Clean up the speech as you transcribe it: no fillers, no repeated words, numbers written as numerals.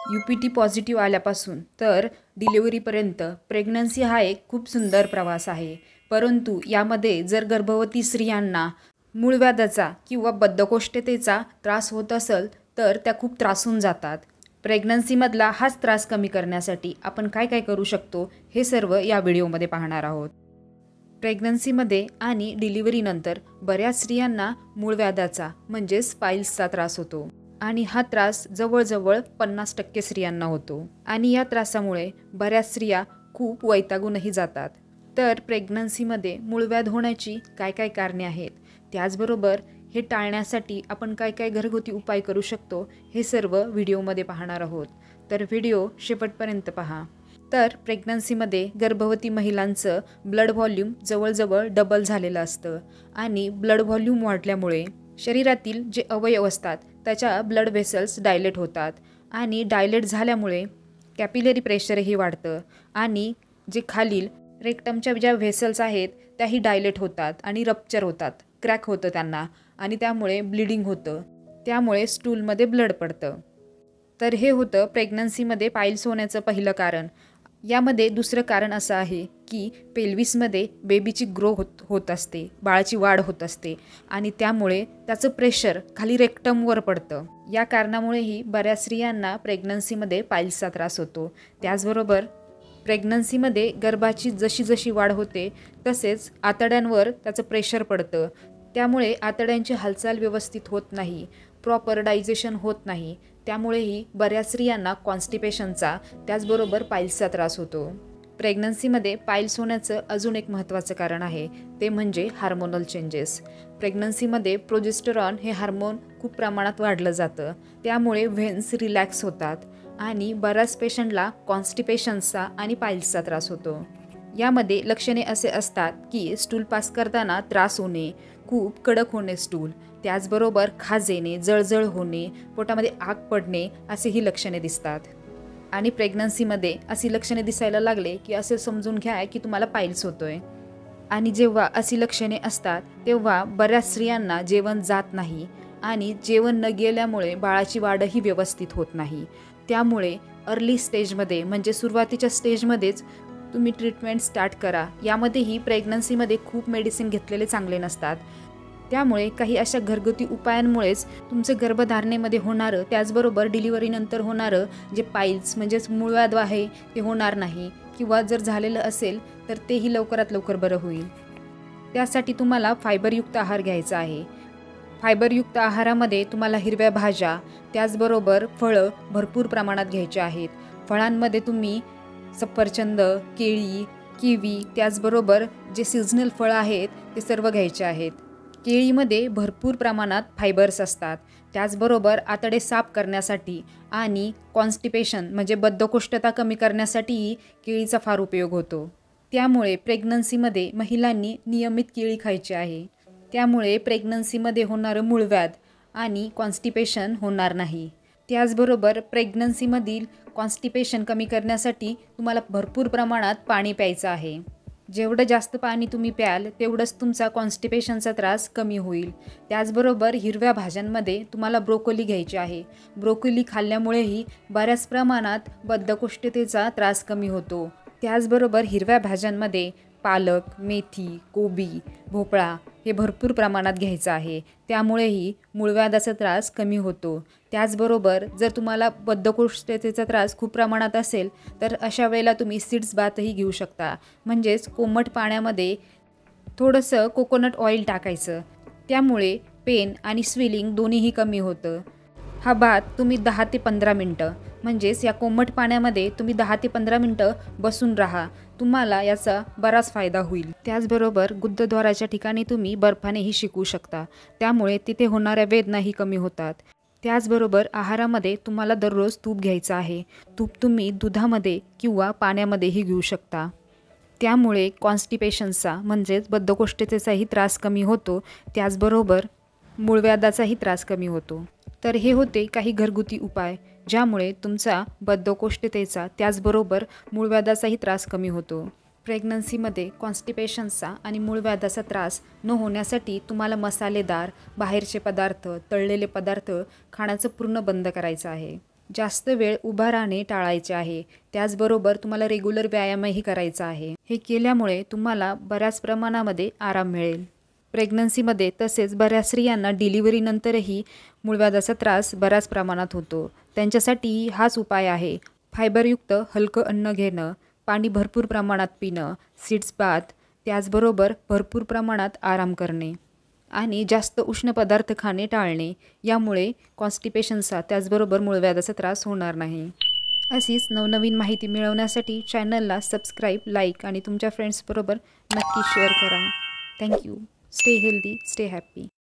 UPT positive आल्यापासून तर डिलिव्हरीपर्यंत pregnancy हा एक खूप सुंदर प्रवास आहे. परंतु यामध्ये जर गर्भवती स्त्रियांना मूळव्याधाचा किंवा बद्धकोष्ठतेचा त्रास होत असेल तर त्या खूप त्रासून जातात. प्रेग्नन्सीमधला हाच त्रास कमी करण्यासाठी आपण काय काय करू शकतो हे सर्व या व्हिडिओमध्ये पाहणार आहोत. प्रेग्नन्सीमध्ये आणि डिलिव्हरीनंतर बऱ्याच स्त्रियांना मूळव्याधाचा म्हणजेच पाईल्सचा त्रास होतो आणि हा त्रास जवळजवळ 50% स्त्रियांना होतो आणि या त्रासामुळे बऱ्याच स्त्रिया खूप वैतागूनही जातात. तर प्रेग्नन्सीमध्ये मूळव्याध होण्याची काय काय कारणे आहेत, त्याचबरोबर हे टाळण्यासाठी आपण काय काय घरगुती उपाय करू शकतो हे सर्व व्हिडिओमध्ये पाहणार आहोत. तर व्हिडिओ शेवटपर्यंत पहा. तर प्रेग्नन्सीमध्ये गर्भवती महिलांचं ब्लड व्हॉल्यूम जवळजवळ डबल झालेलं असतं आणि ब्लड व्हॉल्यूम वाढल्यामुळे शरीरातील जे अवयव असतात त्याच्या ब्लड व्हेसल्स डायलेट होतात आणि डायलेट झाल्यामुळे कॅपिलरी प्रेशरही वाढतं आणि जे खालील रेक्टमच्या ज्या व्हेसल्स आहेत त्याही डायलेट होतात आणि रप्चर होतात, क्रॅक होतं त्यांना आणि त्यामुळे ब्लिडिंग होतं, त्यामुळे स्टूलमध्ये ब्लड पडतं. तर हे होतं प्रेग्नन्सीमध्ये पाईल्स होण्याचं पहिलं कारण. यामध्ये दुसरं कारण असं आहे की पेल्विसमध्ये बेबीची ग्रो होत असते, बाळाची वाढ होत असते आणि त्यामुळे त्याचं प्रेशर खाली रेक्टमवर पडतं. या कारणामुळेही बऱ्याच स्त्रियांना प्रेग्नन्सीमध्ये पाईल्सचा त्रास होतो. त्याचबरोबर प्रेग्नन्सीमध्ये गर्भाची जशी जशी वाढ होते तसेच आतड्यांवर त्याचं प्रेशर पडतं, त्यामुळे आतड्यांची हालचाल व्यवस्थित होत नाही, प्रॉपर डायजेशन होत नाही, त्यामुळेही बऱ्याच स्त्रियांना कॉन्स्टिपेशनचा त्याचबरोबर पाईल्सचा त्रास होतो. प्रेग्नन्सीमध्ये पाईल्स होण्याचं अजून एक महत्त्वाचं कारण आहे, ते म्हणजे हार्मोनल चेंजेस. प्रेग्नन्सीमध्ये प्रोजेस्टेरॉन हे हार्मोन खूप प्रमाणात वाढलं जातं, त्यामुळे व्हेन्स रिलॅक्स होतात आणि बऱ्याच पेशंटला कॉन्स्टिपेशनचा आणि पाईल्सचा त्रास होतो. यामध्ये लक्षणे असे असतात की स्टूल पास करताना त्रास होणे, खूप कडक होणे स्टूल, त्याचबरोबर खाज येणे, जळजळ होणे, पोटामध्ये आग पडणे असेही लक्षणे दिसतात. आणि प्रेग्नन्सीमध्ये अशी लक्षणे दिसायला लागले की असे समजून घ्या की तुम्हाला पाईल्स होतोय. आणि जेव्हा अशी लक्षणे असतात तेव्हा बऱ्याच स्त्रियांना जेवण जात नाही आणि जेवण न गेल्यामुळे बाळाची वाढही व्यवस्थित होत नाही. त्यामुळे अर्ली स्टेजमध्ये म्हणजे सुरुवातीच्या स्टेजमध्येच तुम्ही ट्रीटमेंट स्टार्ट करा. यामध्येही प्रेग्नन्सीमध्ये खूप मेडिसिन घेतलेले चांगले नसतात, त्यामुळे काही अशा घरगुती उपायांमुळेच तुमचं गर्भधारणेमध्ये होणारं त्याचबरोबर डिलिव्हरीनंतर होणारं जे पाईल्स म्हणजेच मूळव्याध आहे ते होणार नाही किंवा जर झालेलं असेल तर तेही लवकरात लवकर बरं होईल. त्यासाठी तुम्हाला फायबरयुक्त आहार घ्यायचा आहे. फायबरयुक्त आहारामध्ये तुम्हाला हिरव्या भाज्या त्याचबरोबर फळं भरपूर प्रमाणात घ्यायची आहेत. फळांमध्ये तुम्ही सफरचंद, केळी, किवी त्याचबरोबर जे सीझनल फळं आहेत ते सर्व घ्यायचे आहेत. केळीमध्ये भरपूर प्रमाणात फायबर्स असतात, त्याचबरोबर आतडे साफ करण्यासाठी आणि कॉन्स्टिपेशन म्हणजे बद्धकोष्ठता कमी करण्यासाठीही केळीचा फार उपयोग होतो. त्यामुळे प्रेग्नन्सीमध्ये महिलांनी नियमित केळी खायची आहे. त्यामुळे प्रेग्नन्सीमध्ये होणारं मूळव्याध आणि कॉन्स्टिपेशन होणार नाही. त्याचबरोबर प्रेग्नन्सीमधील कॉन्स्टिपेशन कमी करण्यासाठी तुम्हाला भरपूर प्रमाणात पाणी प्यायचं आहे. जेवढं जास्त पाणी तुम्ही प्याल तेवढंच तुमचा कॉन्स्टिपेशनचा त्रास कमी होईल. त्याचबरोबर हिरव्या भाज्यांमध्ये तुम्हाला ब्रोकोली घ्यायची आहे. ब्रोकोली खाल्ल्यामुळेही बऱ्याच प्रमाणात बद्धकोष्ठतेचा त्रास कमी होतो. त्याचबरोबर हिरव्या भाज्यांमध्ये पालक, मेथी, कोबी, भोपळा हे भरपूर प्रमाणात घ्यायचं आहे, त्यामुळेही मूळव्याधाचा त्रास कमी होतो. त्याचबरोबर जर तुम्हाला बद्धकोष्ठतेचा त्रास खूप प्रमाणात असेल तर अशा वेळेला तुम्ही सीड्स बाथही घेऊ शकता. म्हणजेच कोमट पाण्यामध्ये थोडंसं कोकोनट ऑइल टाकायचं, त्यामुळे पेन आणि स्वेलिंग दोन्हीही कमी होतं. हा बाथ तुम्ही 10 ते 15 मिनटं म्हणजेच या कोमट पाण्यामध्ये तुम्ही 10 ते 15 मिनटं बसून राहा, तुम्हाला याचा बराच फायदा होईल. त्याचबरोबर गुदद्वाराच्या ठिकाणी तुम्ही बर्फानेही शिकू शकता, त्यामुळे तिथे होणाऱ्या वेदनाही कमी होतात. त्याचबरोबर आहारामध्ये तुम्हाला दररोज तूप घ्यायचं आहे. तूप तुम्ही दुधामध्ये किंवा पाण्यामध्येही घेऊ शकता. त्यामुळे कॉन्स्टिपेशनचा म्हणजेच बद्धकोष्ठतेचाही त्रास कमी होतो, त्याचबरोबर मूळव्याधाचाही त्रास कमी होतो. तर हे होते काही घरगुती उपाय ज्यामुळे तुमचा बद्धकोष्ठतेचा त्याचबरोबर मूळव्याधाचाही त्रास कमी होतो. प्रेग्नन्सीमध्ये कॉन्स्टिपेशनचा आणि मूळव्याधाचा त्रास न होण्यासाठी तुम्हाला मसालेदार, बाहेरचे पदार्थ, तळलेले पदार्थ खाण्याचं पूर्ण बंद करायचं आहे. जास्त वेळ उभा राहणे टाळायचे आहे. त्याचबरोबर तुम्हाला रेग्युलर व्यायामही करायचा आहे. हे केल्यामुळे तुम्हाला बऱ्याच प्रमाणामध्ये आराम मिळेल. प्रेग्नन्सीमध्ये तसेच बऱ्याच स्त्रियांना डिलिव्हरीनंतरही मूळव्याधाचा त्रास बऱ्याच प्रमाणात होतो. त्यांच्यासाठी हाच उपाय आहे. फायबरयुक्त हलकं अन्न घेणं, पाणी भरपूर प्रमाणात पिणं, सीड्स बाथ, त्याचबरोबर भरपूर प्रमाणात आराम करणे आणि जास्त उष्ण पदार्थ खाणे टाळणे. यामुळे कॉन्स्टिपेशनचा त्याचबरोबर मूळव्याधाचा त्रास होणार नाही. अशीच नवनवीन माहिती मिळवण्यासाठी चॅनलला सबस्क्राईब, लाईक आणि तुमच्या फ्रेंड्सबरोबर नक्की शेअर करा. Thank you. Stay healthy, stay happy.